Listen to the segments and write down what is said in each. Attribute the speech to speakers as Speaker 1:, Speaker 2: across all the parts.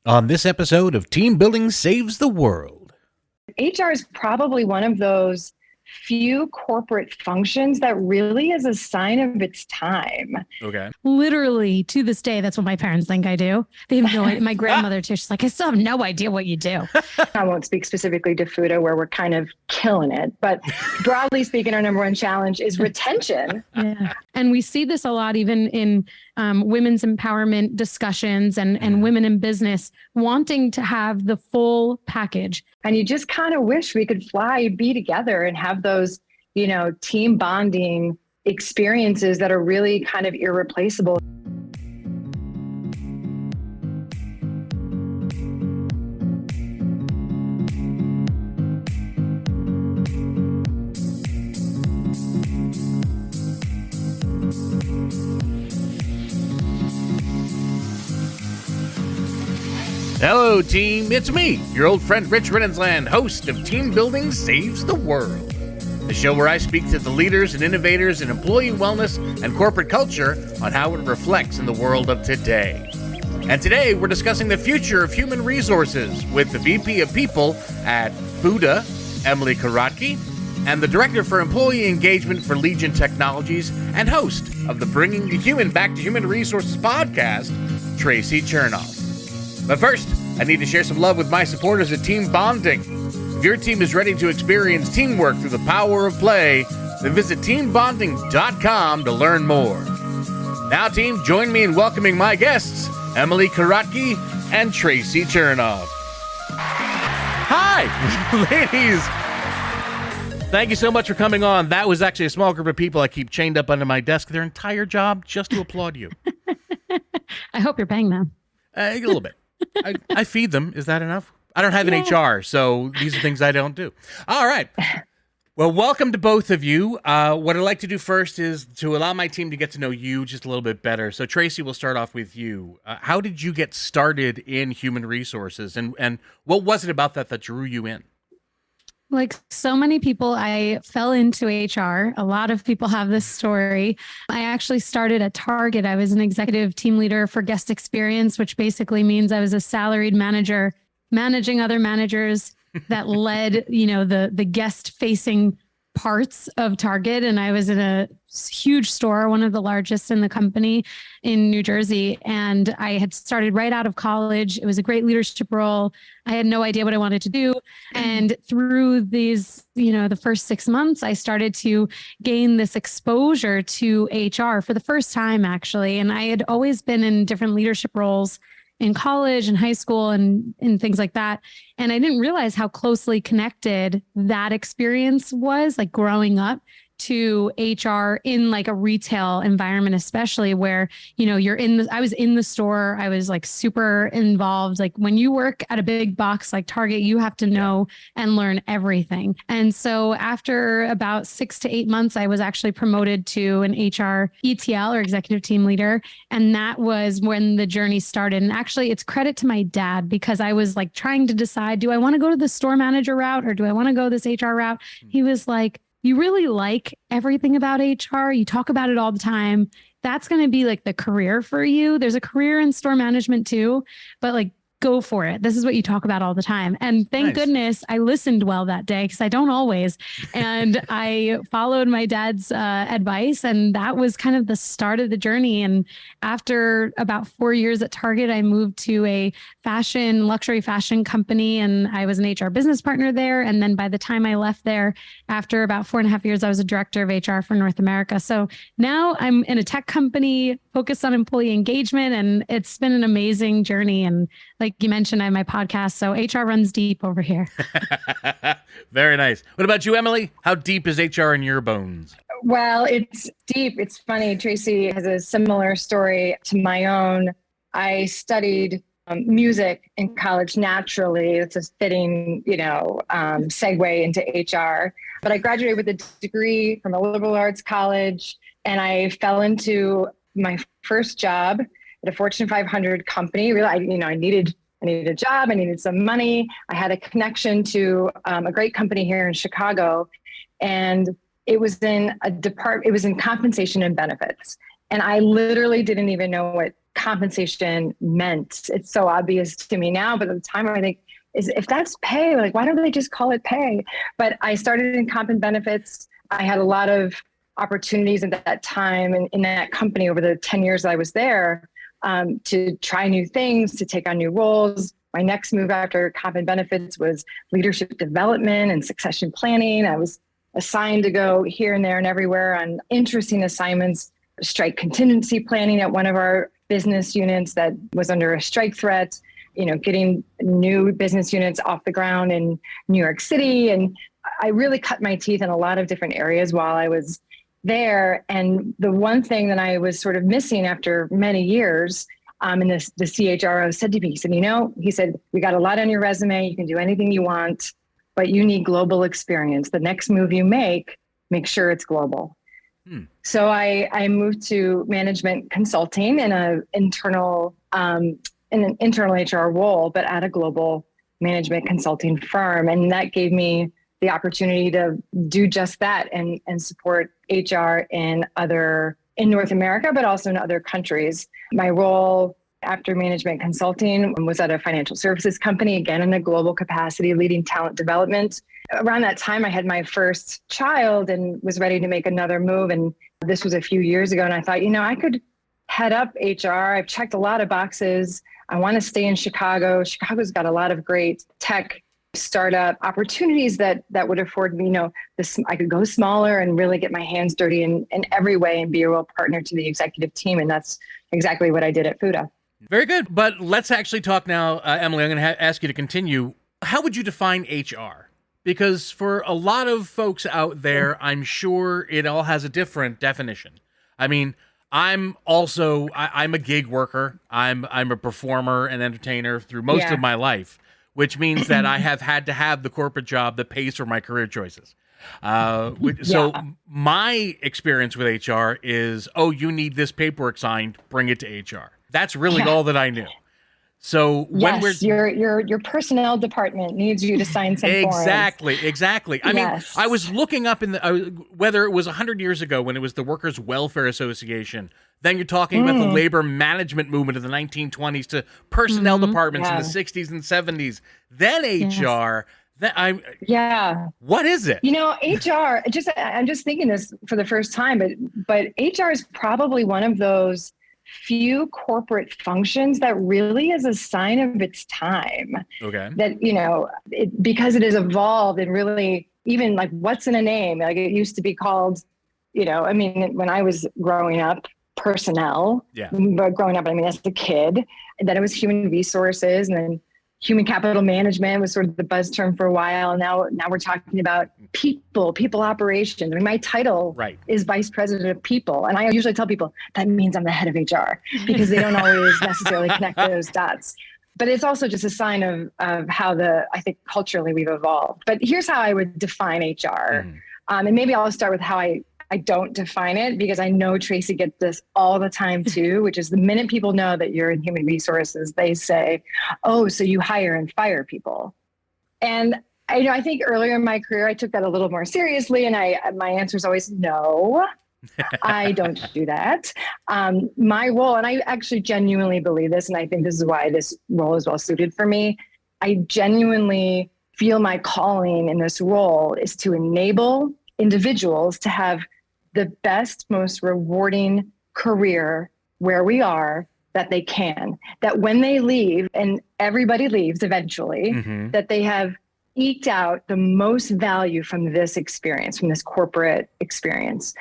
Speaker 1: On this episode of Team Building Saves the World.
Speaker 2: HR is probably one of those few corporate functions that really is a sign of its time.
Speaker 1: Okay.
Speaker 3: Literally, to this day, that's what my parents think I do. They have no idea. My grandmother, too, she's like, I still have no idea what you do.
Speaker 2: I won't speak specifically to Fooda, where we're kind of killing it. But broadly speaking, our number one challenge is retention.
Speaker 3: Yeah. And we see this a lot even in women's empowerment discussions and women in business wanting to have the full package.
Speaker 2: And you just kind of wish we could be together and have those, team bonding experiences that are really kind of irreplaceable.
Speaker 1: Hello, team. It's me, your old friend Rich Rininsland, host of Team Building Saves the World, the show where I speak to the leaders and innovators in employee wellness and corporate culture on how it reflects in the world of today. And today, we're discussing the future of human resources with the VP of People at Fooda, Emily Karottki, and the Director for Employee Engagement for Legion Technologies and host of the Bringing the Human Back to Human Resources podcast, Traci Chernoff. But first, I need to share some love with my supporters at Team Bonding. If your team is ready to experience teamwork through the power of play, then visit teambonding.com to learn more. Now, team, join me in welcoming my guests, Emily Karottki and Traci Chernoff. Hi, ladies. Thank you so much for coming on. That was actually a small group of people I keep chained up under my desk their entire job just to applaud you.
Speaker 3: I hope you're paying them.
Speaker 1: A little bit. I feed them. Is that enough? I don't have an HR, so these are things I don't do. All right. Well, welcome to both of you. What I'd like to do first is to allow my team to get to know you just a little bit better. So, Traci, we'll start off with you. How did you get started in human resources, and what was it about that drew you in?
Speaker 3: Like so many people, I fell into HR. A lot of people have this story. I actually started at Target. I was an executive team leader for guest experience, which basically means I was a salaried manager managing other managers that led, the guest facing parts of Target. And I was in a huge store, one of the largest in the company in New Jersey. And I had started right out of college. It was a great leadership role. I had no idea what I wanted to do. And through these, the first 6 months, I started to gain this exposure to HR for the first time, actually. And I had always been in different leadership roles in college and high school and things like that. And I didn't realize how closely connected that experience was, like growing up, to HR in like a retail environment, especially where, I was in the store. I was like super involved. Like when you work at a big box like Target, you have to know and learn everything. And so after about 6 to 8 months, I was actually promoted to an HR ETL or executive team leader. And that was when the journey started. And actually it's credit to my dad, because I was like trying to decide, do I want to go to the store manager route or do I want to go this HR route? He was like, you really like everything about HR. You talk about it all the time. That's going to be like the career for you. There's a career in store management too, but like, go for it. This is what you talk about all the time. And thank goodness I listened well that day, because I don't always. And I followed my dad's advice. And that was kind of the start of the journey. And after about 4 years at Target, I moved to a luxury fashion company. And I was an HR business partner there. And then by the time I left there, after about 4.5 years, I was a director of HR for North America. So now I'm in a tech company focused on employee engagement. And it's been an amazing journey. And like you mentioned, I have my podcast, so HR runs deep over here.
Speaker 1: Very nice. What about you, Emily? How deep is HR in your bones?
Speaker 2: Well, it's deep. It's funny. Traci has a similar story to my own. I studied music in college naturally. It's a fitting, segue into HR. But I graduated with a degree from a liberal arts college, and I fell into my first job at a Fortune 500 company. Really, I needed a job. I needed some money. I had a connection to a great company here in Chicago, and it was in compensation and benefits. And I literally didn't even know what compensation meant. It's so obvious to me now, but at the time I think, is if that's pay, like, why don't they just call it pay? But I started in comp and benefits. I had a lot of opportunities at that time and in that company over the 10 years I was there, to try new things, to take on new roles. My next move after comp and benefits was leadership development and succession planning. I was assigned to go here and there and everywhere on interesting assignments, strike contingency planning at one of our business units that was under a strike threat, getting new business units off the ground in New York City. And I really cut my teeth in a lot of different areas while I was there. And the one thing that I was sort of missing after many years, and the CHRO said to me, he said, we got a lot on your resume. You can do anything you want, but you need global experience. The next move you make sure it's global. So I moved to management consulting in an internal HR role, but at a global management consulting firm. And that gave me the opportunity to do just that and support HR in North America, but also in other countries. My role after management consulting was at a financial services company, again, in a global capacity, leading talent development. Around that time, I had my first child and was ready to make another move. And this was a few years ago. And I thought, I could head up HR. I've checked a lot of boxes. I want to stay in Chicago. Chicago's got a lot of great tech startup opportunities that would afford me, I could go smaller and really get my hands dirty in every way and be a real partner to the executive team. And that's exactly what I did at Fooda.
Speaker 1: Very good. But let's actually talk now, Emily, I'm going to ask you to continue. How would you define HR? Because for a lot of folks out there, I'm sure it all has a different definition. I mean, I'm a gig worker. I'm a performer and entertainer through most of my life, which means that I have had to have the corporate job that pays for my career choices. So my experience with HR is, you need this paperwork signed, bring it to HR. That's really all that I knew. So when your
Speaker 2: personnel department needs you to sign some forms.
Speaker 1: Exactly. I mean, I was looking up in whether it was 100 years ago when it was the Workers' Welfare Association. Then you're talking about the labor management movement of the 1920s to personnel departments in the 60s and 70s. Then HR. What is it?
Speaker 2: HR. I'm just thinking this for the first time, but HR is probably one of those few corporate functions that really is a sign of its time.
Speaker 1: Okay.
Speaker 2: That, because it has evolved and really, even like what's in a name, like it used to be called, when I was growing up, personnel. Yeah. But growing up, as a kid, and then it was human resources, and then human capital management was sort of the buzz term for a while. And now we're talking about people operations. My title is vice president of people. And I usually tell people that means I'm the head of HR because they don't always necessarily connect those dots. But it's also just a sign of how I think culturally we've evolved. But here's how I would define HR. And maybe I'll start with how I don't define it, because I know Traci gets this all the time too, which is the minute people know that you're in human resources, they say, oh, so you hire and fire people. And I think earlier in my career, I took that a little more seriously. And my answer is always no, I don't do that. My role, and I actually genuinely believe this, and I think this is why this role is well suited for me. I genuinely feel my calling in this role is to enable individuals to have the best, most rewarding career where we are that they can. That when they leave, and everybody leaves eventually, that they have eked out the most value from this experience, from this corporate experience.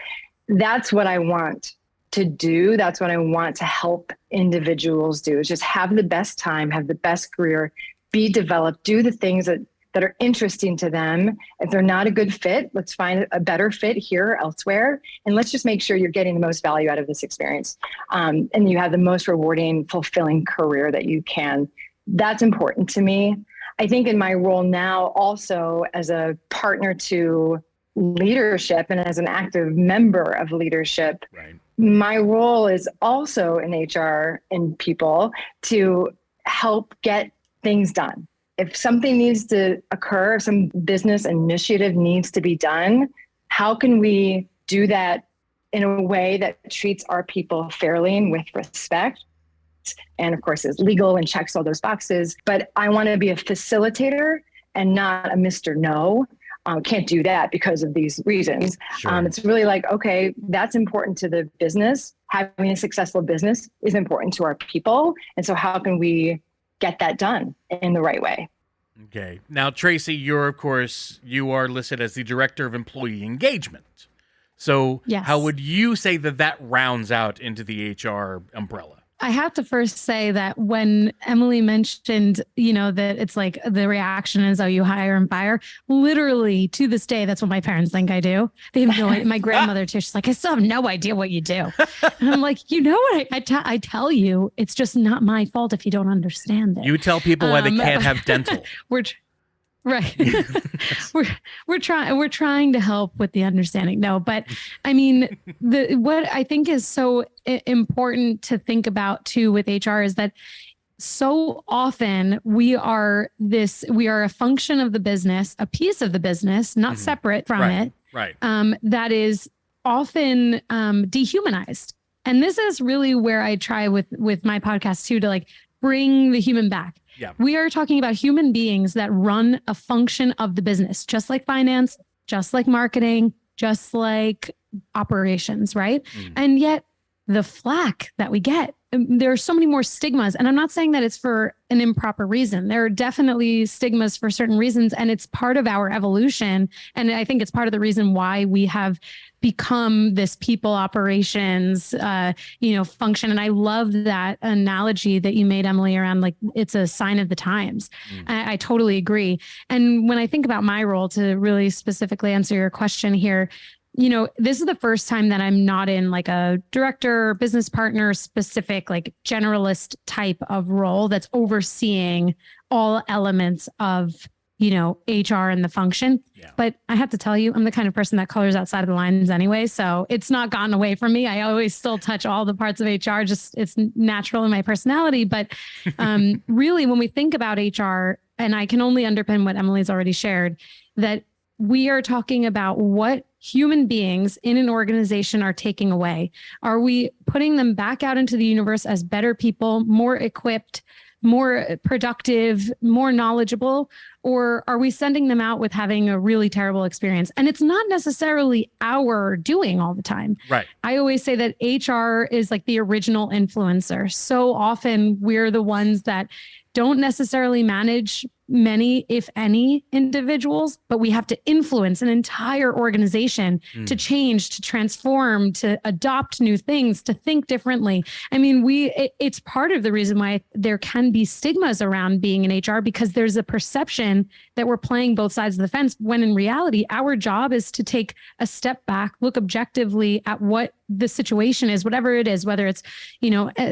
Speaker 2: That's what I want to do. That's what I want to help individuals do, is just have the best time, have the best career, be developed, do the things that are interesting to them. If they're not a good fit, let's find a better fit here or elsewhere. And let's just make sure you're getting the most value out of this experience. And you have the most rewarding, fulfilling career that you can. That's important to me. I think in my role now, also as a partner to leadership and as an active member of leadership, my role is also in HR and people to help get things done. If something needs to occur, some business initiative needs to be done, how can we do that in a way that treats our people fairly and with respect? and of course is legal and checks all those boxes. But I want to be a facilitator and not a Mr. No. Can't do that because of these reasons.
Speaker 1: Sure.
Speaker 2: It's really like, okay, that's important to the business. Having a successful business is important to our people. And so how can we get that done in the right way?
Speaker 1: Okay. Now, Traci, you are listed as the Director of Employee Engagement. So
Speaker 3: Yes.
Speaker 1: How would you say that rounds out into the HR umbrella?
Speaker 3: I have to first say that when Emily mentioned, that it's like the reaction is, oh, you hire and fire. Literally to this day, that's what my parents think I do. They have no idea. My grandmother too. She's like, I still have no idea what you do. And I'm like, what? I tell you, it's just not my fault if you don't understand it.
Speaker 1: You tell people why they can't have dental.
Speaker 3: Right. we're trying to help with the understanding. No, but I mean, what I think is so important to think about too with HR is that so often we are a function of the business, a piece of the business, not separate from it.
Speaker 1: Right.
Speaker 3: That is often dehumanized. And this is really where I try with my podcast too, to like bring the human back.
Speaker 1: Yeah.
Speaker 3: We are talking about human beings that run a function of the business, just like finance, just like marketing, just like operations, right? And yet the flack that we get, there are so many more stigmas. And I'm not saying that it's for an improper reason. There are definitely stigmas for certain reasons, and it's part of our evolution. And I think it's part of the reason why we have become this people operations, function. And I love that analogy that you made, Emily, around like, it's a sign of the times. I totally agree. And when I think about my role, to really specifically answer your question here, this is the first time that I'm not in like a director, business partner specific, like generalist type of role that's overseeing all elements of, HR and the function. Yeah. But I have to tell you, I'm the kind of person that colors outside of the lines anyway. So it's not gotten away from me. I always still touch all the parts of HR, just it's natural in my personality. But really, when we think about HR, and I can only underpin what Emily's already shared, that we are talking about what human beings in an organization are taking away. Are we putting them back out into the universe as better people, more equipped, more productive, more knowledgeable, or are we sending them out with having a really terrible experience? And it's not necessarily our doing all the time.
Speaker 1: Right.
Speaker 3: I always say that HR is like the original influencer. So often we're the ones that don't necessarily manage many, if any, individuals, but we have to influence an entire organization to change, to transform, to adopt new things, to think differently. I mean, it's part of the reason why there can be stigmas around being in HR, because there's a perception that we're playing both sides of the fence, when in reality, our job is to take a step back, look objectively at what the situation is, whatever it is, whether it's,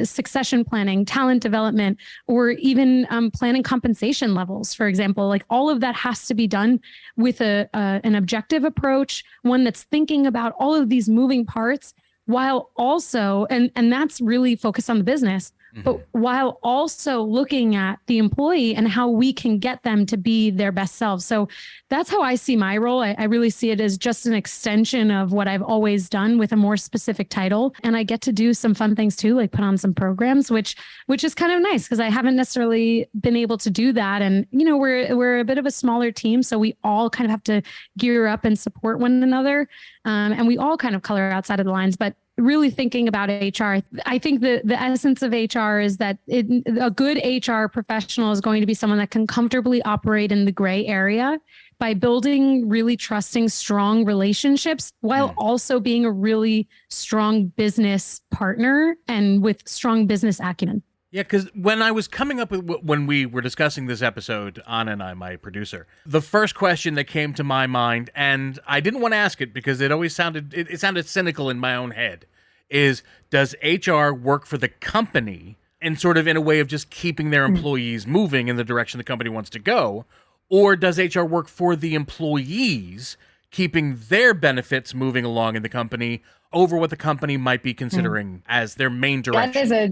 Speaker 3: succession planning, talent development, or even planning compensation levels, for example. Like all of that has to be done with an objective approach, one that's thinking about all of these moving parts, while also, and that's really focused on the business, but while also looking at the employee and how we can get them to be their best selves. So that's how I see my role. I really see it as just an extension of what I've always done with a more specific title. And I get to do some fun things too, like put on some programs, which is kind of nice because I haven't necessarily been able to do that. And, we're a bit of a smaller team, so we all kind of have to gear up and support one another. And we all kind of color outside of the lines, but really thinking about HR, I think the essence of HR is that a good HR professional is going to be someone that can comfortably operate in the gray area by building really trusting, strong relationships while also being a really strong business partner and with strong business acumen.
Speaker 1: Yeah, because when I was coming up with, when we were discussing this episode, Anna and I, my producer, the first question that came to my mind, and I didn't want to ask it because it always sounded, it sounded cynical in my own head, is does HR work for the company and sort of in a way of just keeping their employees moving in the direction the company wants to go? Or does HR work for the employees, keeping their benefits moving along in the company over what the company might be considering as their main direction?
Speaker 2: That is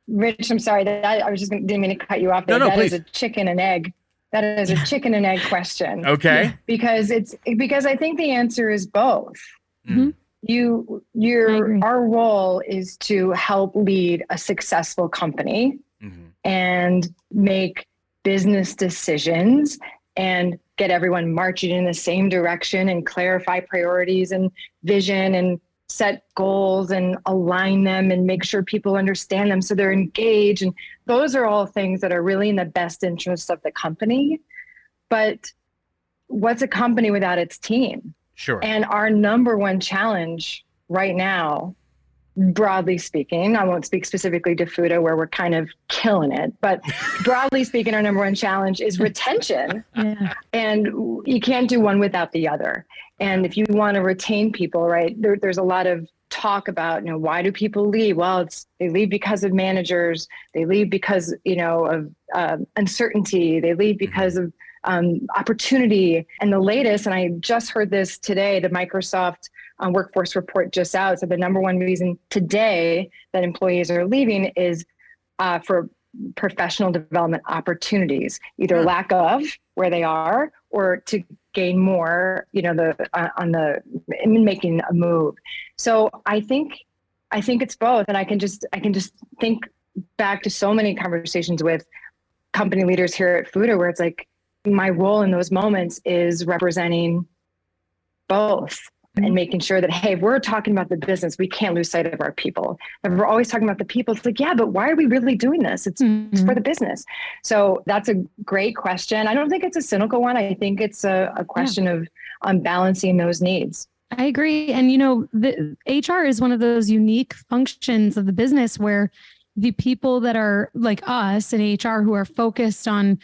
Speaker 2: Rich, I'm sorry that I was just didn't mean to cut you off there.
Speaker 1: No,
Speaker 2: that
Speaker 1: please.
Speaker 2: is a chicken and egg. That is a chicken and egg question.
Speaker 1: Okay.
Speaker 2: Because I think the answer is both. our role is to help lead a successful company and make business decisions and get everyone marching in the same direction and clarify priorities and vision and set goals and align them and make sure people understand them so they're engaged. And those are all things that are really in the best interest of the company. But what's a company without its team?
Speaker 1: Sure.
Speaker 2: And our number one challenge right now, broadly speaking, I won't speak specifically to Fooda where we're kind of killing it, but broadly speaking, our number one challenge is retention. And you can't do one without the other. And if you want to retain people, right, there's a lot of talk about, why do people leave? Well, they leave because of managers. They leave because, of uncertainty. They leave because of opportunity. And the latest, and I just heard this today, the Microsoft workforce report just out. So the number one reason today that employees are leaving is for professional development opportunities, either lack of where they are or to gain more, in making a move. So I think it's both. And I can just think back to so many conversations with company leaders here at Fooda where it's like, my role in those moments is representing both and making sure that, hey, if we're talking about the business, we can't lose sight of our people. If we're always talking about the people, it's like, yeah, but why are we really doing this? It's for the business. So that's a great question. I don't think it's a cynical one. I think it's a question of balancing those needs.
Speaker 3: I agree. And, the HR is one of those unique functions of the business where the people that are like us in HR who are focused on,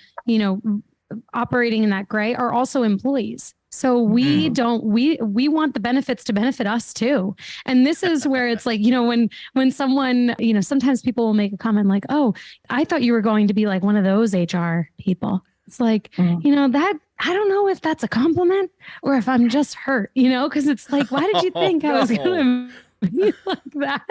Speaker 3: operating in that gray are also employees. So we want the benefits to benefit us too. And this is where it's like, when someone, sometimes people will make a comment like, oh, I thought you were going to be like one of those HR people. It's like, that I don't know if that's a compliment or if I'm just hurt, cause it's like, why did you think I was going to like that?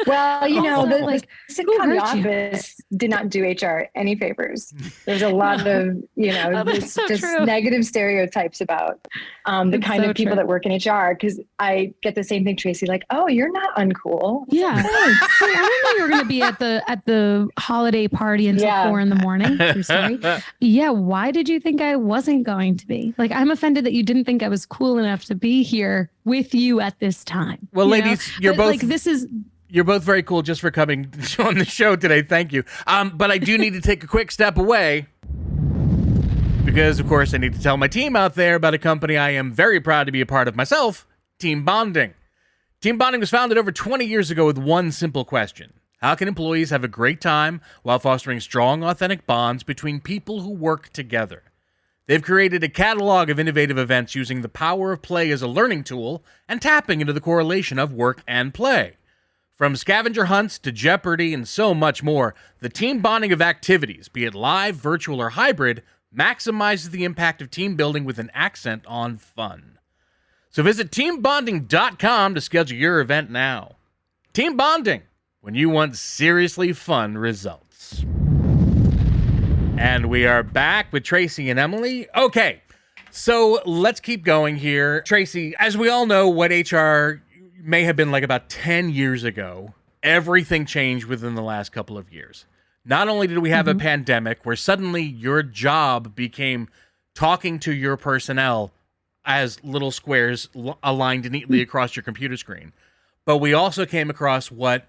Speaker 2: Well, the sitcom The Office did not do HR any favors. There's a lot of, just negative stereotypes about the kind of people that work in HR. Because I get the same thing, Traci, like, oh, you're not uncool.
Speaker 3: Yeah. Hey, I didn't know you were going to be at the holiday party until 4 a.m. True story. Yeah. Why did you think I wasn't going to be? Like, I'm offended that you didn't think I was cool enough to be here with you at this time.
Speaker 1: Well, ladies, you're both very cool just for coming on the show today. Thank you. But I do need to take a quick step away because, of course, I need to tell my team out there about a company I am very proud to be a part of myself, Team Bonding. Team Bonding was founded over 20 years ago with one simple question. How can employees have a great time while fostering strong, authentic bonds between people who work together? They've created a catalog of innovative events using the power of play as a learning tool and tapping into the correlation of work and play. From scavenger hunts to Jeopardy and so much more, the team bonding of activities, be it live, virtual, or hybrid, maximizes the impact of team building with an accent on fun. So visit teambonding.com to schedule your event now. Team Bonding, when you want seriously fun results. And we are back with Traci and Emily. Okay, so let's keep going here. Traci, as we all know, what HR may have been like about 10 years ago, everything changed within the last couple of years. Not only did we have a pandemic where suddenly your job became talking to your personnel as little squares aligned neatly across your computer screen, but we also came across what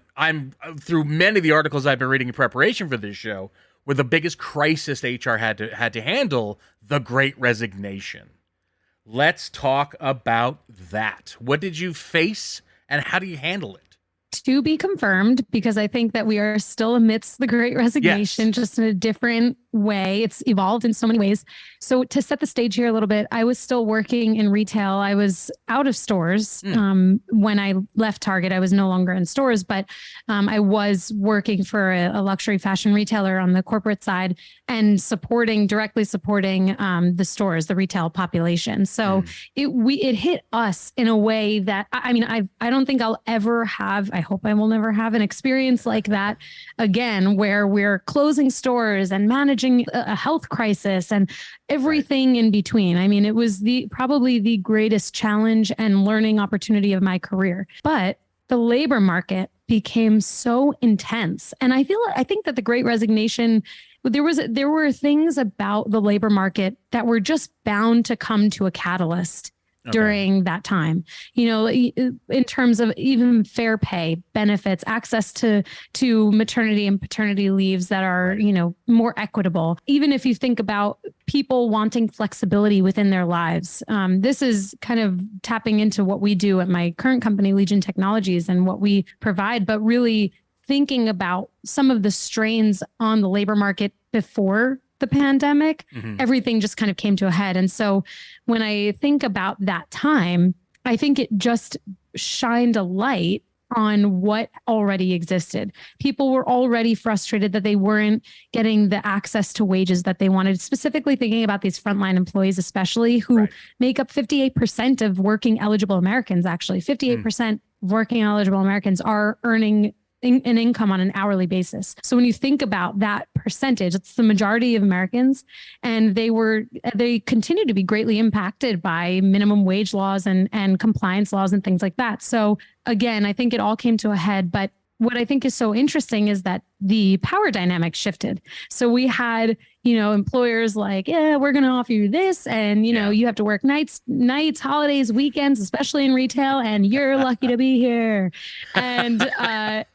Speaker 1: through many of the articles I've been reading in preparation for this show, were the biggest crisis HR had to handle, the Great Resignation. Let's talk about that. What did you face and how do you handle it?
Speaker 3: To be confirmed, because I think that we are still amidst the Great Resignation, just in a different way. It's evolved in so many ways. So to set the stage here a little bit, I was still working in retail. I was out of stores. When I left Target, I was no longer in stores, but I was working for a luxury fashion retailer on the corporate side and directly supporting the stores, the retail population. So it hit us in a way that, I don't think I'll ever have, I hope I will never have an experience like that again, where we're closing stores and managing managing a health crisis and everything in between. I mean, it was probably the greatest challenge and learning opportunity of my career. But the labor market became so intense. And I think that the Great Resignation, there were things about the labor market that were just bound to come to a catalyst during that time, in terms of even fair pay, benefits, access to maternity and paternity leaves that are, more equitable. Even if you think about people wanting flexibility within their lives, this is kind of tapping into what we do at my current company, Legion Technologies, and what we provide, but really thinking about some of the strains on the labor market before the pandemic, everything just kind of came to a head. And so when I think about that time, I think it just shined a light on what already existed. People were already frustrated that they weren't getting the access to wages that they wanted, specifically thinking about these frontline employees, especially who make up 58% of working eligible Americans. Actually, 58% of working eligible Americans are earning an income on an hourly basis. So when you think about that percentage, it's the majority of Americans, and they continue to be greatly impacted by minimum wage laws and compliance laws and things like that. So again, I think it all came to a head, but what I think is so interesting is that the power dynamic shifted. So we had, employers like, yeah, we're going to offer you this. And, you have to work nights, holidays, weekends, especially in retail. And you're lucky to be here. And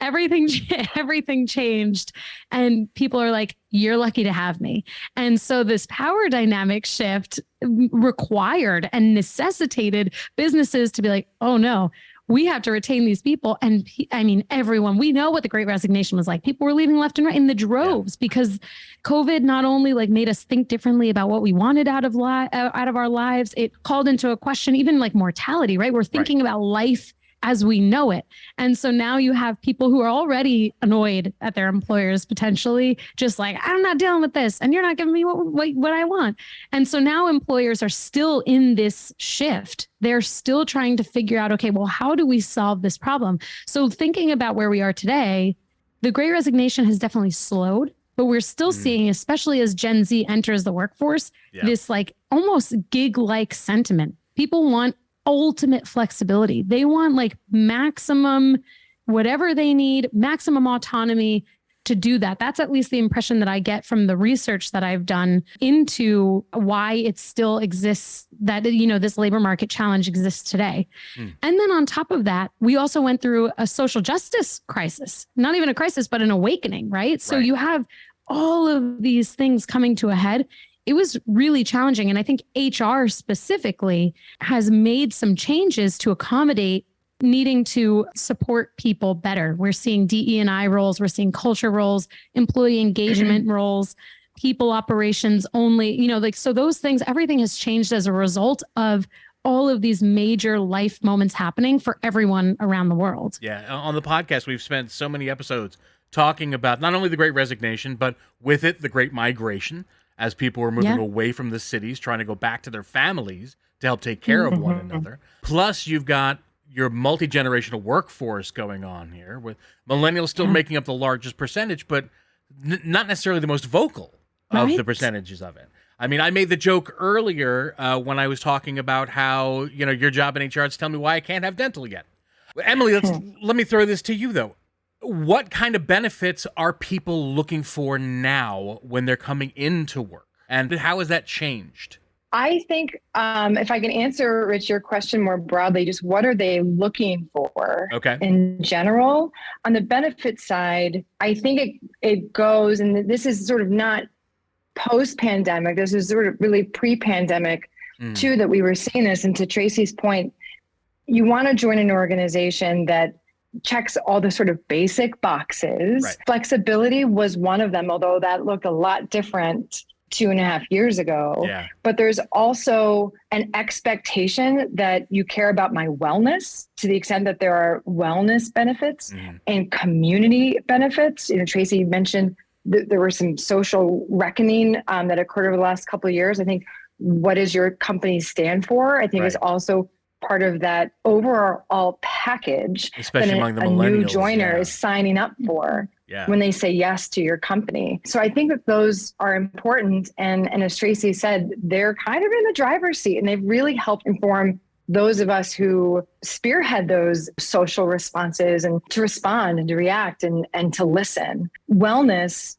Speaker 3: everything changed. And people are like, you're lucky to have me. And so this power dynamic shift required and necessitated businesses to be like, oh no, we have to retain these people. And I mean, everyone, we know what the Great Resignation was like. People were leaving left and right in the droves because COVID not only made us think differently about what we wanted out of our lives, it called into a question, even mortality, right? We're thinking about life as we know it. And so now you have people who are already annoyed at their employers, potentially just like, I'm not dealing with this and you're not giving me what I want. And so now employers are still in this shift. They're still trying to figure out, okay, well, how do we solve this problem? So thinking about where we are today, the Great Resignation has definitely slowed, but we're still seeing, especially as Gen Z enters the workforce, this almost gig-like sentiment. People want ultimate flexibility. They want maximum, whatever they need, maximum autonomy to do that. That's at least the impression that I get from the research that I've done into why it still exists, that, this labor market challenge exists today. And then on top of that, we also went through a social justice crisis, not even a crisis, but an awakening, right? So you have all of these things coming to a head. It was really challenging. And I think HR specifically has made some changes to accommodate needing to support people better. We're seeing DE&I roles, we're seeing culture roles, employee engagement roles, people operations only, so those things, everything has changed as a result of all of these major life moments happening for everyone around the world.
Speaker 1: Yeah. On the podcast, we've spent so many episodes talking about not only the Great Resignation, but with it, the Great Migration, as people were moving away from the cities, trying to go back to their families to help take care of one another. Plus, you've got your multi-generational workforce going on here, with millennials still making up the largest percentage, but not necessarily the most vocal of the percentages of it. I mean, I made the joke earlier when I was talking about how, your job in HR is telling me why I can't have dental yet. Emily, let me throw this to you, though. What kind of benefits are people looking for now when they're coming into work? And how has that changed?
Speaker 2: I think if I can answer, Rich, your question more broadly, just what are they looking for in general? On the benefit side, I think it goes, and this is sort of not post-pandemic, this is sort of really pre-pandemic too, that we were seeing this. And to Traci's point, you want to join an organization that checks all the sort of basic boxes. Flexibility was one of them, although that looked a lot different 2.5 years ago. But there's also an expectation that you care about my wellness to the extent that there are wellness benefits and community benefits. Traci mentioned that there were some social reckoning that occurred over the last couple of years. I think what does your company stand for? I think is also part of that overall package,
Speaker 1: especially among the
Speaker 2: millennials, a new joiner is signing up for. when they say yes to your company. So I think that those are important. And as Traci said, they're kind of in the driver's seat, and they've really helped inform those of us who spearhead those social responses and to respond and to react and to listen. Wellness,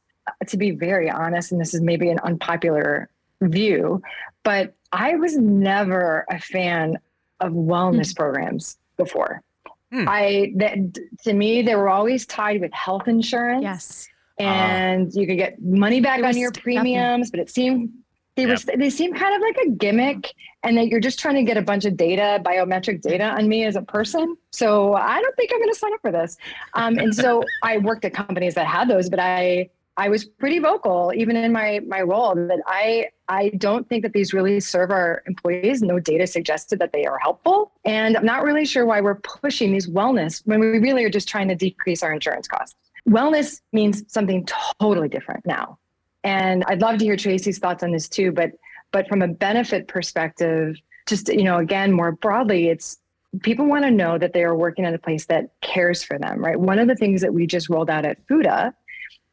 Speaker 2: to be very honest, and this is maybe an unpopular view, but I was never a fan of wellness programs before. To me, they were always tied with health insurance.
Speaker 3: Yes.
Speaker 2: And you could get money back on your premiums, but it seemed they seem kind of like a gimmick, and that you're just trying to get a bunch of data, biometric data on me as a person. So I don't think I'm going to sign up for this. And so I worked at companies that had those, but I was pretty vocal, even in my role, that I don't think that these really serve our employees. No data suggested that they are helpful. And I'm not really sure why we're pushing these wellness when we really are just trying to decrease our insurance costs. Wellness means something totally different now. And I'd love to hear Traci's thoughts on this too, but from a benefit perspective, just, again, more broadly, it's people want to know that they are working at a place that cares for them, right? One of the things that we just rolled out at Fooda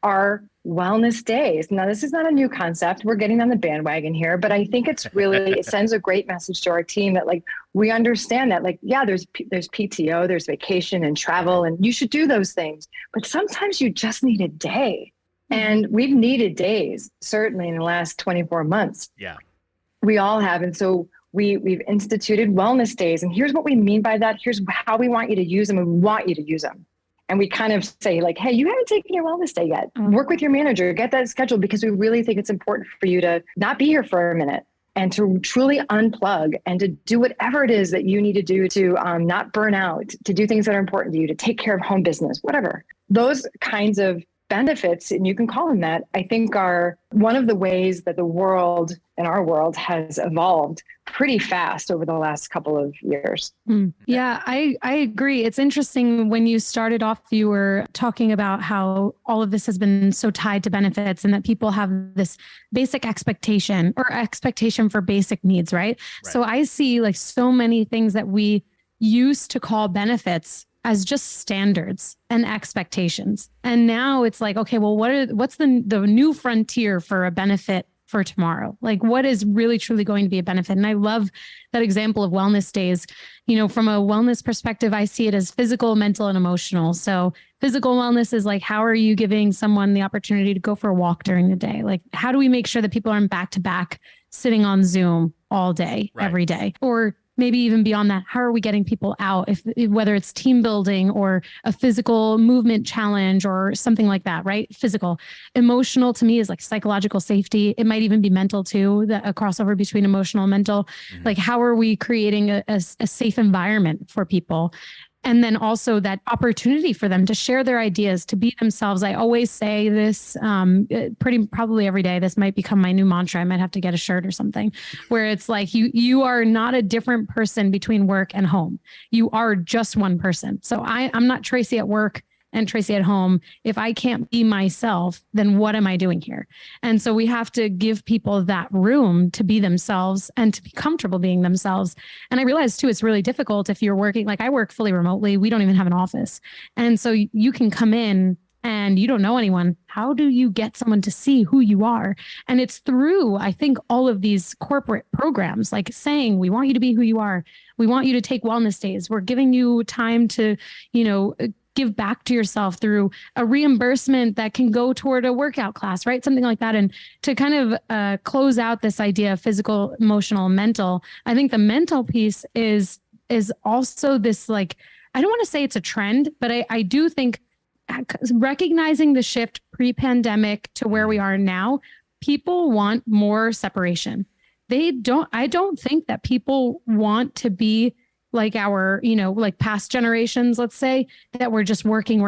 Speaker 2: are wellness days. Now, this is not a new concept. We're getting on the bandwagon here, but I think it's really, it sends a great message to our team that we understand that there's PTO, there's vacation and travel, and you should do those things, but sometimes you just need a day. And we've needed days, certainly in the last 24 months.
Speaker 1: Yeah.
Speaker 2: We all have. And so we've instituted wellness days. And here's what we mean by that. Here's how we want you to use them. And we want you to use them. And we kind of say hey, you haven't taken your wellness day yet. Work with your manager, get that scheduled, because we really think it's important for you to not be here for a minute and to truly unplug and to do whatever it is that you need to do to not burn out, to do things that are important to you, to take care of home business, whatever. Those kinds of benefits, and you can call them that, I think are one of the ways that the world and our world has evolved pretty fast over the last couple of years.
Speaker 3: Yeah, I agree. It's interesting when you started off, you were talking about how all of this has been so tied to benefits and that people have this basic expectation for basic needs, right? So I see so many things that we used to call benefits as just standards and expectations. And now it's okay, well, what's the new frontier for a benefit for tomorrow? What is really truly going to be a benefit? And I love that example of wellness days. From a wellness perspective, I see it as physical, mental, and emotional. So physical wellness is how are you giving someone the opportunity to go for a walk during the day? How do we make sure that people aren't back to back sitting on Zoom all day, every day? Or maybe even beyond that, how are we getting people out, whether it's team building or a physical movement challenge or something like that, right? Physical. Emotional to me is psychological safety. It might even be mental too, a crossover between emotional and mental. How are we creating a safe environment for people? And then also that opportunity for them to share their ideas, to be themselves. I always say this probably every day. This might become my new mantra. I might have to get a shirt or something where it's you are not a different person between work and home. You are just one person. So I'm not Traci at work and Traci at home. If I can't be myself, then what am I doing here? And so we have to give people that room to be themselves and to be comfortable being themselves. And I realize too, it's really difficult if you're working, I work fully remotely. We don't even have an office. And so you can come in and you don't know anyone. How do you get someone to see who you are? And it's through, I think, all of these corporate programs, saying, we want you to be who you are. We want you to take wellness days. We're giving you time to, give back to yourself through a reimbursement that can go toward a workout class, right? Something like that. And to kind of close out this idea of physical, emotional, mental, I think the mental piece is also this, I don't want to say it's a trend, but I do think recognizing the shift pre-pandemic to where we are now, people want more separation. I don't think that people want to be our, past generations, let's say, that we're just working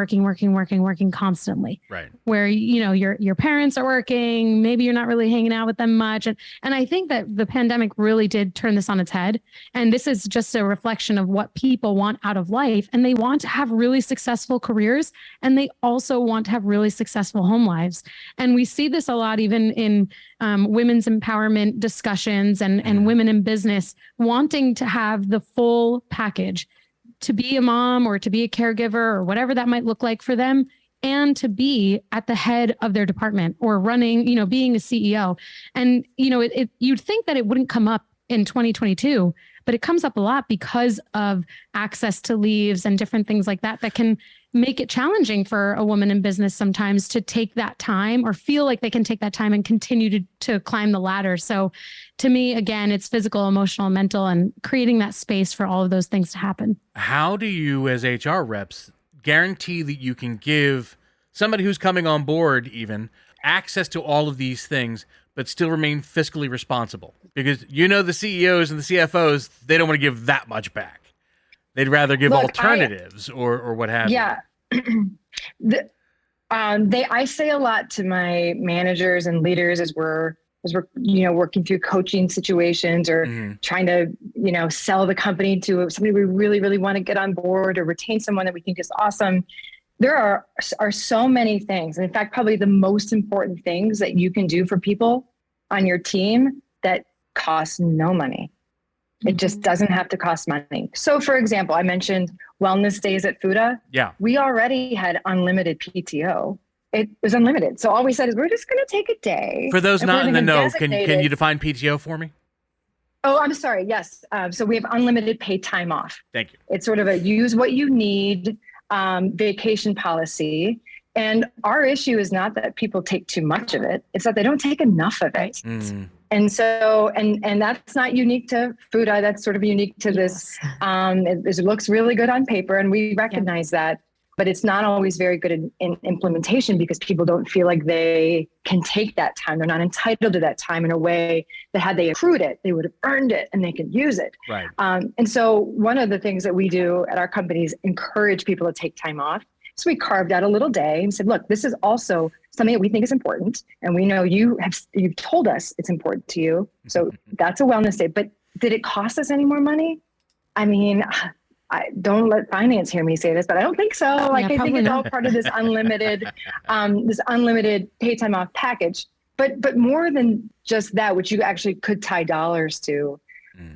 Speaker 3: constantly.
Speaker 1: Right.
Speaker 3: Where, your parents are working, maybe you're not really hanging out with them much. And I think that the pandemic really did turn this on its head. And this is just a reflection of what people want out of life. And they want to have really successful careers. And they also want to have really successful home lives. And we see this a lot, even in women's empowerment discussions and women in business wanting to have the full package. To be a mom or to be a caregiver or whatever that might look like for them, and to be at the head of their department or running, being a CEO. And, you'd think that it wouldn't come up in 2022, but it comes up a lot because of access to leaves and different things like that can make it challenging for a woman in business sometimes to take that time or feel like they can take that time and continue to climb the ladder. So to me, again, it's physical, emotional, mental, and creating that space for all of those things to happen.
Speaker 1: How do you, as HR reps, guarantee that you can give somebody who's coming on board even access to all of these things, but still remain fiscally responsible? Because the CEOs and the CFOs, they don't want to give that much back. They'd rather give alternatives or what have you.
Speaker 2: Yeah. I say a lot to my managers and leaders as we're working through coaching situations or trying to, sell the company to somebody we really, really want to get on board or retain someone that we think is awesome. There are so many things. And in fact, probably the most important things that you can do for people on your team that cost no money. It just doesn't have to cost money. So for example, I mentioned wellness days at Fooda.
Speaker 1: Yeah.
Speaker 2: We already had unlimited PTO. It was unlimited. So all we said is we're just going to take a day.
Speaker 1: For those not in the know, can you define PTO for me?
Speaker 2: Oh, I'm sorry. Yes. So we have unlimited paid time off.
Speaker 1: Thank you.
Speaker 2: It's sort of a use what you need vacation policy. And our issue is not that people take too much of it. It's that they don't take enough of it. And so, and that's not unique to Fooda. That's sort of unique to this. It looks really good on paper and we recognize that, but it's not always very good in implementation because people don't feel like they can take that time. They're not entitled to that time in a way that had they accrued it, they would have earned it and they could use it.
Speaker 1: Right.
Speaker 2: And so one of the things that we do at our company is encourage people to take time off. So we carved out a little day and said, look, this is also something that we think is important. And we know you've told us it's important to you. So that's a wellness day. But did it cost us any more money? I mean, I don't let finance hear me say this, but I don't think so. I think it's all part of this unlimited paid time off package. But more than just that, which you actually could tie dollars to,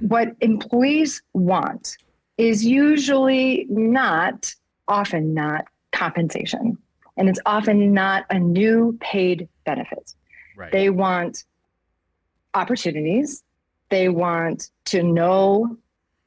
Speaker 2: what employees want is usually often not compensation. And it's often not a new paid benefit.
Speaker 1: Right.
Speaker 2: They want opportunities. They want to know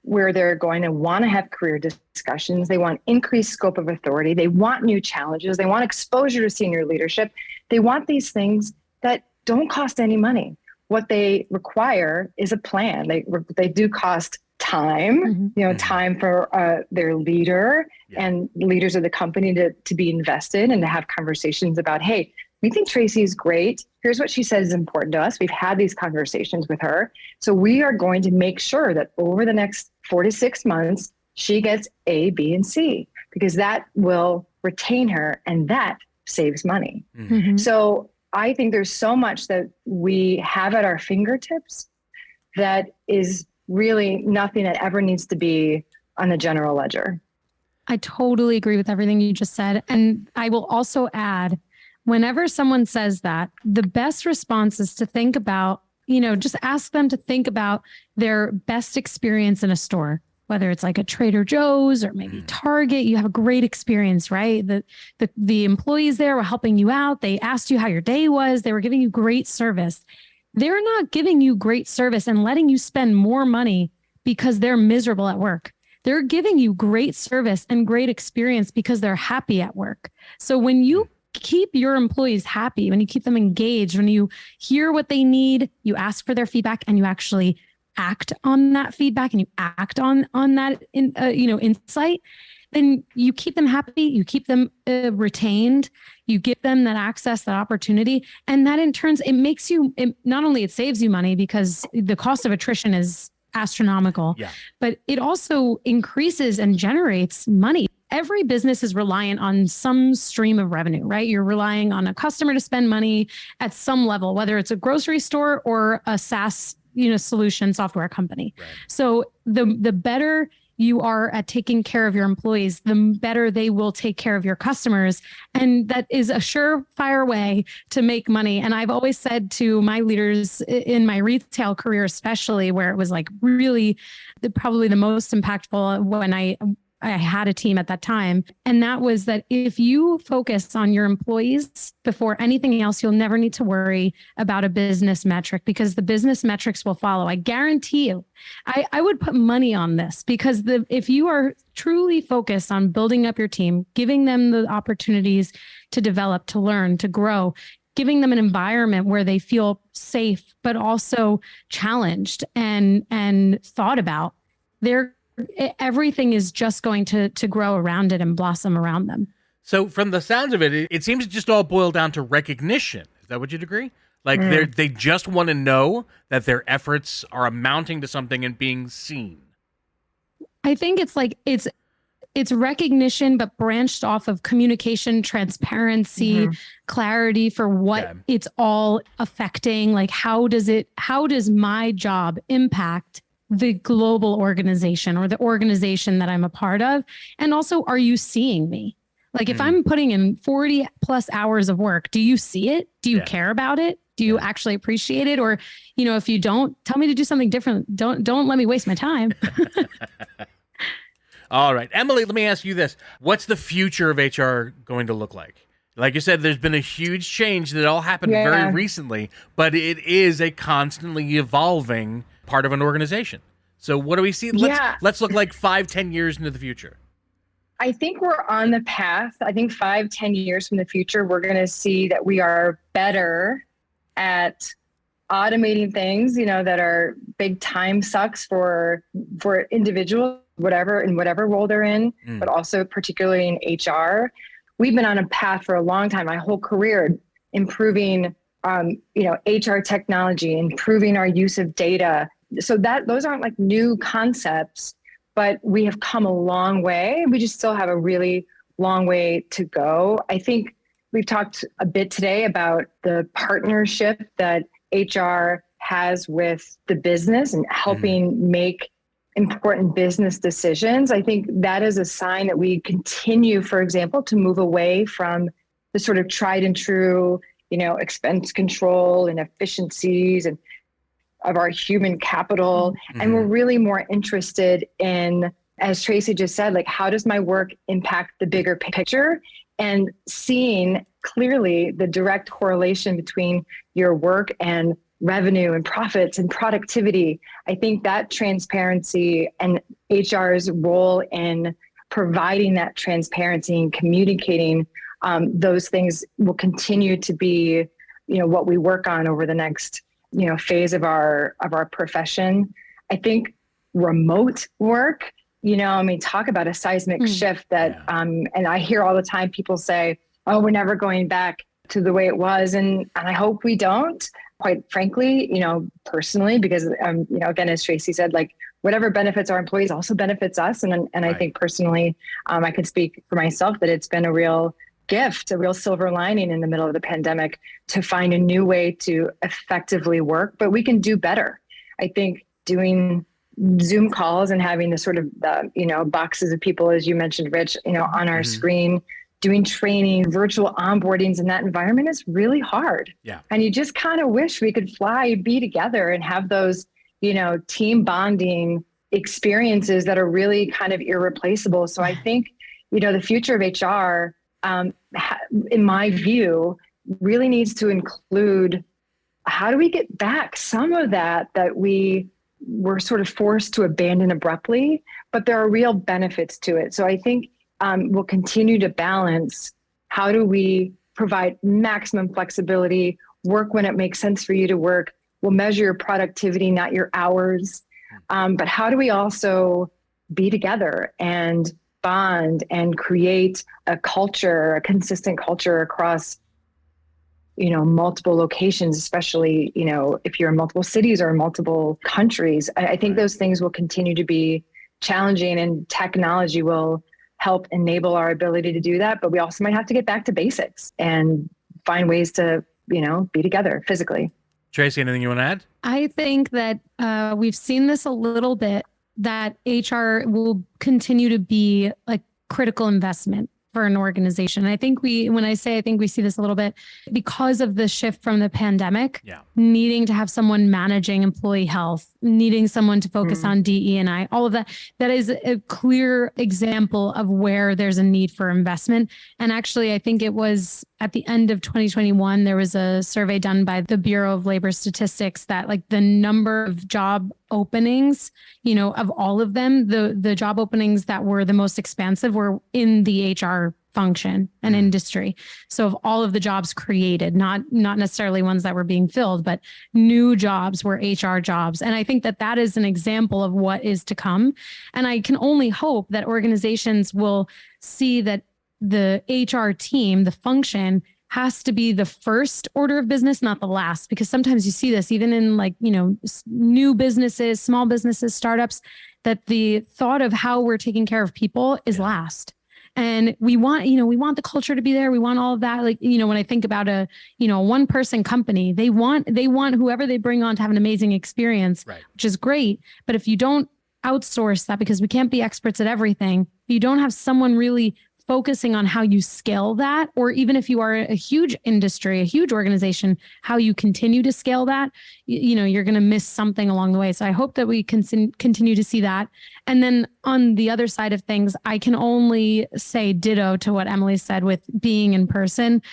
Speaker 2: where they're going and want to have career discussions. They want increased scope of authority. They want new challenges. They want exposure to senior leadership. They want these things that don't cost any money. What they require is a plan. They do cost time, time for their leader and leaders of the company to be invested and to have conversations about, hey, we think Traci is great. Here's what she says is important to us. We've had these conversations with her. So we are going to make sure that over the next 4 to 6 months, she gets A, B, and C, because that will retain her and that saves money. So I think there's so much that we have at our fingertips that is really nothing that ever needs to be on the general ledger.
Speaker 3: I totally agree with everything you just said. And I will also add, whenever someone says that, the best response is to think about, just ask them to think about their best experience in a store, whether it's like a Trader Joe's or maybe Target. You have a great experience, right? The employees there were helping you out. They asked you how your day was. They were giving you great service. They're not giving you great service and letting you spend more money because they're miserable at work. They're giving you great service and great experience because they're happy at work. So when you keep your employees happy, when you keep them engaged, when you hear what they need, you ask for their feedback and you actually act on that feedback and you act on that insight, then you keep them happy, you keep them retained, you give them that access, that opportunity. And that in turn, not only it saves you money because the cost of attrition is astronomical, but it also increases and generates money. Every business is reliant on some stream of revenue, right? You're relying on a customer to spend money at some level, whether it's a grocery store or a SaaS, solution software company. Right. So the better you are at taking care of your employees, the better they will take care of your customers. And that is a surefire way to make money. And I've always said to my leaders in my retail career, especially where it was like really probably the most impactful when I I had a team at that time. And that was that if you focus on your employees before anything else, you'll never need to worry about a business metric because the business metrics will follow. I guarantee you. I would put money on this because if you are truly focused on building up your team, giving them the opportunities to develop, to learn, to grow, giving them an environment where they feel safe, but also challenged and thought about, everything is just going to grow around it and blossom around them.
Speaker 1: So from the sounds of it, it seems to just all boil down to recognition. Is that what you'd agree? Like they just want to know that their efforts are amounting to something and being seen.
Speaker 3: I think it's recognition, but branched off of communication, transparency, clarity for what it's all affecting. Like, how does my job impact the global organization or the organization that I'm a part of? And also, are you seeing me? Like, if I'm putting in 40 plus hours of work, do you see it? Do you care about it? Do you actually appreciate it? Or, if you don't, tell me to do something different. Don't let me waste my time.
Speaker 1: All right. Emily, let me ask you this. What's the future of HR going to look like? Like you said, there's been a huge change that all happened very recently, but it is a constantly evolving part of an organization. So what do we see? Let's look like 5-10 years into the future.
Speaker 2: I think we're on the path. I think 5-10 years from the future, we're going to see that we are better at automating things, that are big time sucks for individuals, in whatever role they're in, but also particularly in HR. We've been on a path for a long time, my whole career, improving, HR technology, improving our use of data. So those aren't like new concepts, but we have come a long way. We just still have a really long way to go. I think we've talked a bit today about the partnership that HR has with the business and helping make important business decisions. I think that is a sign that we continue, for example, to move away from the sort of tried and true, expense control and efficiencies and of our human capital. And we're really more interested in, as Traci just said, like, how does my work impact the bigger picture? And seeing clearly the direct correlation between your work and revenue and profits and productivity. I think that transparency and HR's role in providing that transparency and communicating those things will continue to be, what we work on over the next, phase of our profession. I think remote work, talk about a seismic shift that, and I hear all the time people say, oh, we're never going back to the way it was. And I hope we don't, quite frankly, personally, because, again, as Traci said, like, whatever benefits our employees also benefits us. And I think personally, I can speak for myself that it's been a real gift, a real silver lining in the middle of the pandemic to find a new way to effectively work, but we can do better. I think doing Zoom calls and having the sort of, boxes of people, as you mentioned, Rich, on our screen, doing training, virtual onboardings in that environment is really hard. Yeah. And you just kind of wish we could be together and have those, team bonding experiences that are really kind of irreplaceable. So I think, the future of HR, in my view, really needs to include how do we get back some of that we were sort of forced to abandon abruptly, but there are real benefits to it. So I think we'll continue to balance how do we provide maximum flexibility, work when it makes sense for you to work. We'll measure your productivity, not your hours. But how do we also be together and bond and create a consistent culture across, multiple locations, especially, if you're in multiple cities or in multiple countries. I think those things will continue to be challenging, and technology will help enable our ability to do that. But we also might have to get back to basics and find ways to, be together physically.
Speaker 1: Traci, anything you want to add?
Speaker 3: I think that we've seen this a little bit, that HR will continue to be a critical investment for an organization. I think when I say I think we see this a little bit because of the shift from the pandemic, needing to have someone managing employee health, needing someone to focus on DE&I, all of that. That is a clear example of where there's a need for investment. And actually, I think it was at the end of 2021, there was a survey done by the Bureau of Labor Statistics that like the number of job openings, of all of them, the job openings that were the most expansive were in the HR function and industry. So of all of the jobs created, not necessarily ones that were being filled, but new jobs were HR jobs. And I think that is an example of what is to come. And I can only hope that organizations will see that the HR team, the function, has to be the first order of business, not the last, because sometimes you see this even in new businesses, small businesses, startups, that the thought of how we're taking care of people is last. And we want the culture to be there. We want all of that. When I think about a one person company, they want whoever they bring on to have an amazing experience, which is great. But if you don't outsource that, because we can't be experts at everything, if you don't have someone really focusing on how you scale that, or even if you are a huge industry, a huge organization, how you continue to scale that, you're going to miss something along the way. So I hope that we can continue to see that. And then on the other side of things, I can only say ditto to what Emily said with being in person.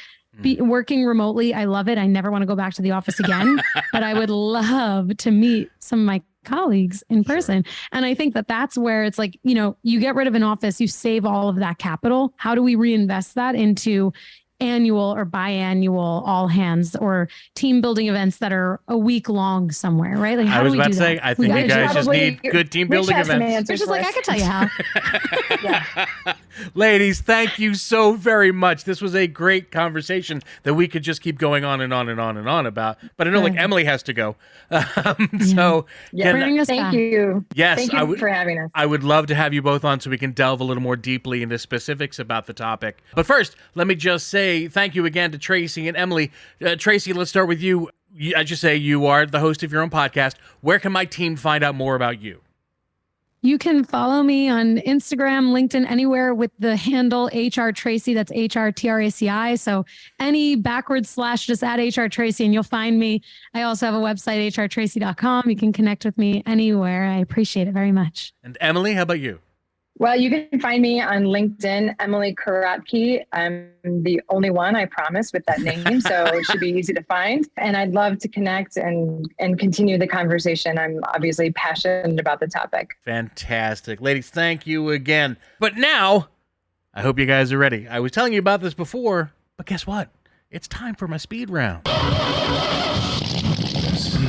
Speaker 3: Working remotely, I love it. I never want to go back to the office again, but I would love to meet some of my colleagues in person. And I think that's where it's like, you get rid of an office, you save all of that capital. How do we reinvest that into annual or biannual all hands or team building events that are a week long somewhere, right? Like,
Speaker 1: I was about to say, I think you guys just need good team building events.
Speaker 3: It's just like, I can tell you how.
Speaker 1: Ladies, thank you so very much. This was a great conversation that we could just keep going on and on and on and on about. But I know Emily has to go. So
Speaker 3: bring us
Speaker 2: thank
Speaker 3: back.
Speaker 2: You.
Speaker 1: Yes,
Speaker 2: thank you for having us.
Speaker 1: I would love to have you both on so we can delve a little more deeply into specifics about the topic. But first, let me just say thank you again to Traci and Emily. Traci, let's start with you. I just say you are the host of your own podcast. Where can my team find out more about you?
Speaker 3: You can follow me on Instagram, LinkedIn, anywhere with the handle HR Traci. That's HRTRACI. So any / just add HR Traci and you'll find me. I also have a website, hrtraci.com. You can connect with me anywhere. I appreciate it very much.
Speaker 1: And Emily, how about you?
Speaker 2: Well, you can find me on LinkedIn, Emily Karottki. I'm the only one, I promise, with that name. So it should be easy to find. And I'd love to connect and continue the conversation. I'm obviously passionate about the topic.
Speaker 1: Fantastic. Ladies, thank you again. But now, I hope you guys are ready. I was telling you about this before, but guess what? It's time for my speed round. Speed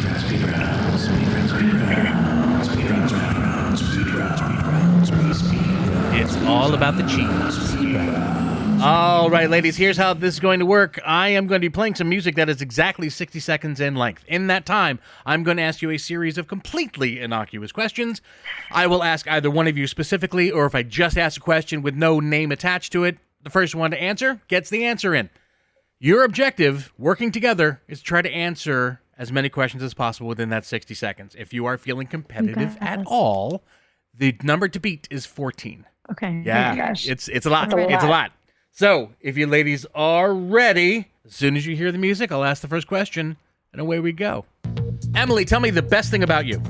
Speaker 1: round, speed round, speed round, speed round, speed round, speed round, speed round, speed round, speed round. It's all about the cheese. All right, ladies, here's how this is going to work. I am going to be playing some music that is exactly 60 seconds in length. In that time, I'm going to ask you a series of completely innocuous questions. I will ask either one of you specifically, or if I just ask a question with no name attached to it, the first one to answer gets the answer in. Your objective, working together, is to try to answer as many questions as possible within that 60 seconds. If you are feeling competitive at all, the number to beat is 14.
Speaker 3: Okay.
Speaker 1: Yeah,
Speaker 2: oh my gosh.
Speaker 1: it's a lot. It's a lot. So, if you ladies are ready, as soon as you hear the music, I'll ask the first question, and away we go. Emily, tell me the best thing about you.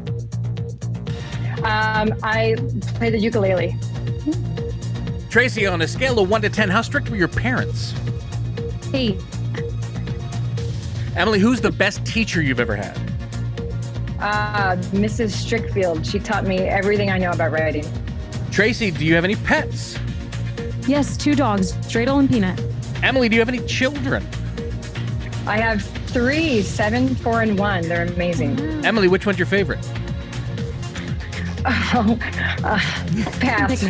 Speaker 2: I play the ukulele.
Speaker 1: Traci, on a scale of 1 to 10, how strict were your parents?
Speaker 3: 8.
Speaker 1: Emily, who's the best teacher you've ever had?
Speaker 2: Mrs. Strickfield. She taught me everything I know about writing.
Speaker 1: Traci, do you have any pets?
Speaker 3: Yes, 2 dogs, Dreidel and Peanut.
Speaker 1: Emily, do you have any children?
Speaker 2: I have 3, 7, 4, and 1. They're amazing.
Speaker 1: Emily, which one's your favorite?
Speaker 2: Oh, pass.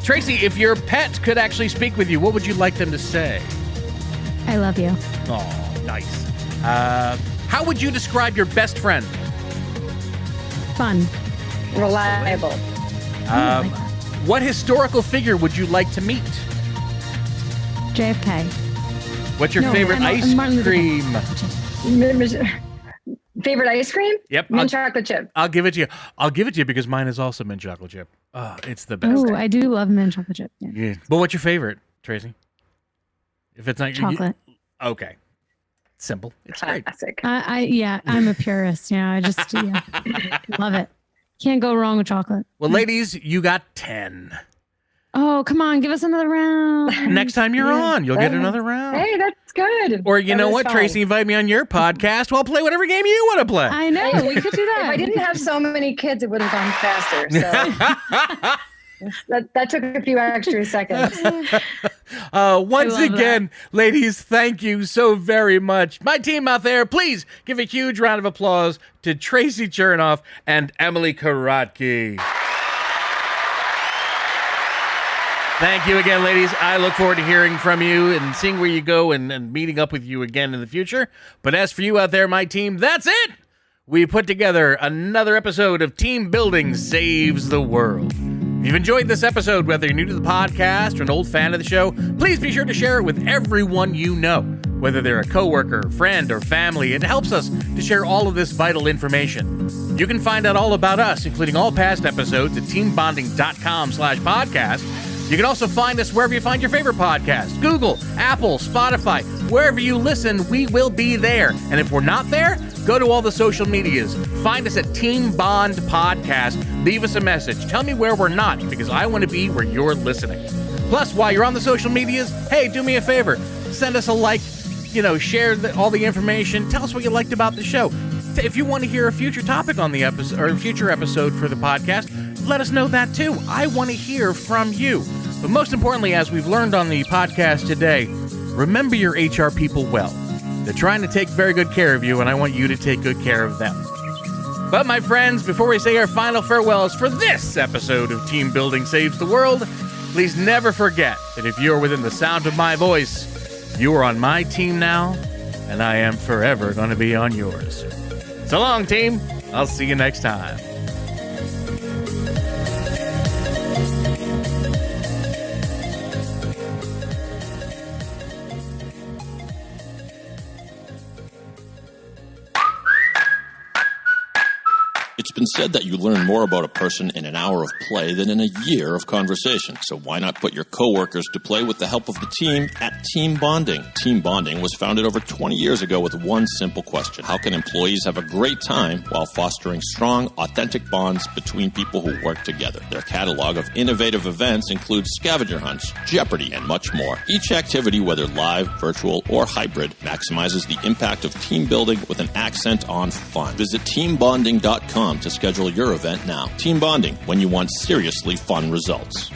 Speaker 1: Traci, if your pet could actually speak with you, what would you like them to say?
Speaker 3: I love you.
Speaker 1: Oh, nice. How would you describe your best friend?
Speaker 3: Fun.
Speaker 2: Reliable.
Speaker 1: What historical figure would you like to meet?
Speaker 3: JFK.
Speaker 1: What's your favorite ice
Speaker 3: Martin Luther King.
Speaker 1: cream?
Speaker 2: Favorite ice cream?
Speaker 1: Yep.
Speaker 2: Mint chocolate chip.
Speaker 1: I'll give it to you because mine is also mint chocolate chip. Oh, it's the best.
Speaker 3: Oh, I do love mint chocolate chip.
Speaker 1: Yeah. But what's your favorite, Tracy? If it's not
Speaker 3: Chocolate.
Speaker 1: Okay. Simple. It's great.
Speaker 2: Classic.
Speaker 3: I'm a purist. I just love it. Can't go wrong with chocolate.
Speaker 1: Well, ladies, you got 10.
Speaker 3: Oh, come on, give us another round.
Speaker 1: Next time you're on, you'll get another round.
Speaker 2: Hey, that's good.
Speaker 1: Or you know what,
Speaker 2: fun.
Speaker 1: Tracy, invite me on your podcast. Well, I'll play whatever game you want to play.
Speaker 3: I know, we could do that.
Speaker 2: If I didn't have so many kids, it would have gone faster. So that took a few extra seconds.
Speaker 1: Once again, ladies, thank you so very much. My team out there, please give a huge round of applause to Traci Chernoff and Emily Karottki. Thank you again, ladies. I look forward to hearing from you and seeing where you go and meeting up with you again in the future. But as for you out there, my team, that's it. We put together another episode of Team Building Saves the World. If you've enjoyed this episode, whether you're new to the podcast or an old fan of the show, please be sure to share it with everyone you know, whether they're a coworker, friend, or family. It helps us to share all of this vital information. You can find out all about us, including all past episodes, at teambonding.com/podcast. You can also find us wherever you find your favorite podcast. Google, Apple, Spotify, wherever you listen, we will be there. And if we're not there, go to all the social medias. Find us at Team Bond Podcast. Leave us a message. Tell me where we're not, because I want to be where you're listening. Plus, while you're on the social medias, hey, do me a favor. Send us a like, share all the information. Tell us what you liked about the show. If you want to hear a future topic on the episode or a future episode for the podcast, let us know that too. I want to hear from you. But most importantly, as we've learned on the podcast today, remember your HR people well. They're trying to take very good care of you, and I want you to take good care of them. But my friends, before we say our final farewells for this episode of Team Building Saves the World, please never forget that if you're within the sound of my voice, you are on my team now, and I am forever going to be on yours. So long, team. I'll see you next time.
Speaker 4: It's been said that you learn more about a person in an hour of play than in a year of conversation. So why not put your coworkers to play with the help of the team at Team Bonding? Team Bonding was founded over 20 years ago with one simple question. How can employees have a great time while fostering strong, authentic bonds between people who work together? Their catalog of innovative events includes scavenger hunts, Jeopardy, and much more. Each activity, whether live, virtual, or hybrid, maximizes the impact of team building with an accent on fun. Visit teambonding.com to schedule your event now. Team Bonding, when you want seriously fun results.